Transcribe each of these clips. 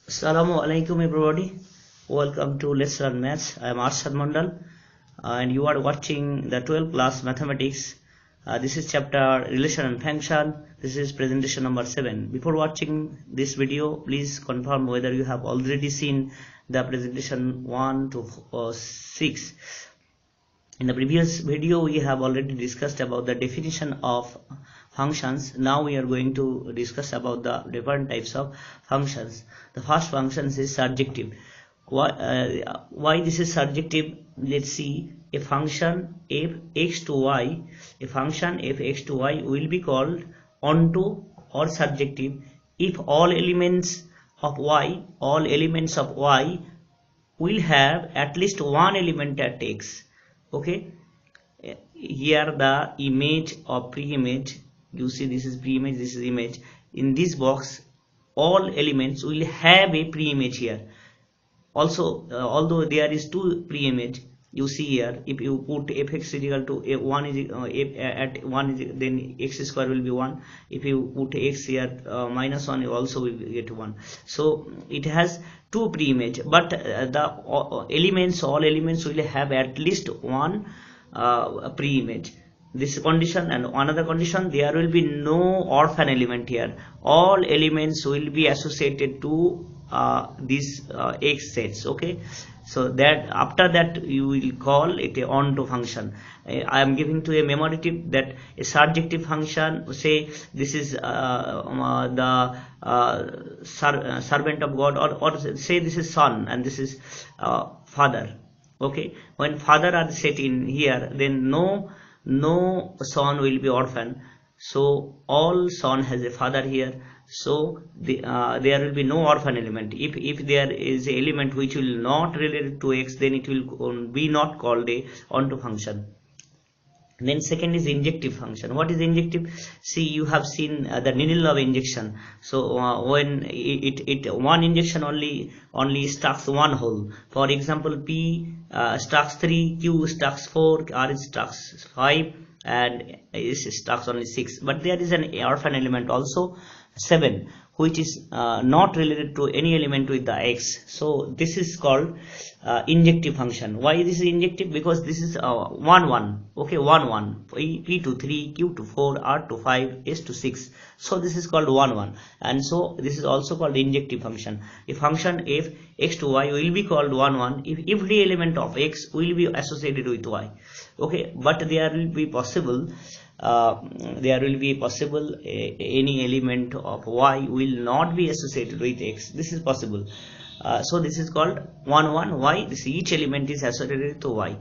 Assalamu alaikum everybody. Welcome to Let's Learn Maths. I am Arshad Mandal and you are watching the 12th class mathematics. This is chapter relation and function. This is presentation number 7. Before watching this video, please confirm whether you have already seen the presentation 1 to 6. In the previous video, we have already discussed about the definition of functions. Now we are going to discuss about the different types of functions. The first function is surjective. Why this is surjective? Let's see. A function f x to y, a function f x to y will be called onto or surjective if all elements of y will have at least one element at x. Okay, here the image or pre-image, you see this is pre-image, this is image. In this box all elements will have a pre-image here. Also although there is two pre-image, you see here, if you put fx is equal to f1 is at 1 is, then x square will be 1. If you put x here minus 1, you also will get 1. So it has two pre-image, but all elements will have at least one pre-image. This condition, and another condition, there will be no orphan element here. All elements will be associated to these x sets. Okay, so that after that you will call it a onto function. I am giving to a memory tip that a surjective function, say this is the servant of God, or say this is son and this is father. Okay, when father are set in here, then no son will be orphan. So all son has a father here. So there will be no orphan element. If there is an element which will not relate to x, then it will be not called a onto function. Then second is injective function. What is injective? See, you have seen the needle of injection. So when one injection only stacks one hole. For example, P stacks 3, Q stacks 4, R stacks 5, and S stacks only 6. But there is an orphan element also 7, which is not related to any element with the x. So this is called injective function. Why this is injective? Because this is 1 1. Okay, 1 1, P to 3, Q to 4, R to 5, S to 6. So this is called 1 1, and so this is also called injective function. A function f x to y will be called 1 1 if every element of x will be associated with y. Okay, but there will be possible any element of y will not be associated with x. This is possible. So this is called 1 1. Why? This each element is associated to y.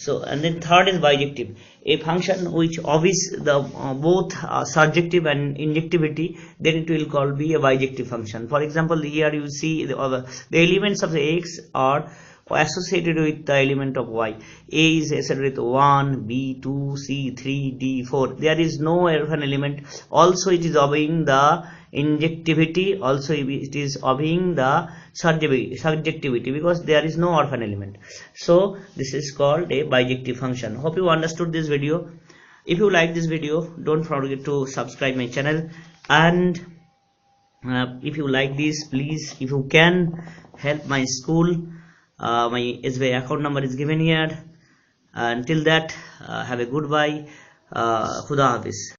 So, and then third is bijective, a function which obeys the both surjective and injectivity, then it will be a bijective function. For example, here you see the elements of the x are associated with the element of y. A is associated with 1, B 2, C 3, D 4. There is no orphan element. Also it is obeying the injectivity, also it is obeying the subjectivity, because there is no orphan element. So this is called a bijective function. Hope you understood this video. If you like this video, don't forget to subscribe my channel, and if you like this, please, if you can, help my school. My SBI account number is given here. Until that, have a goodbye. Khuda Hafiz.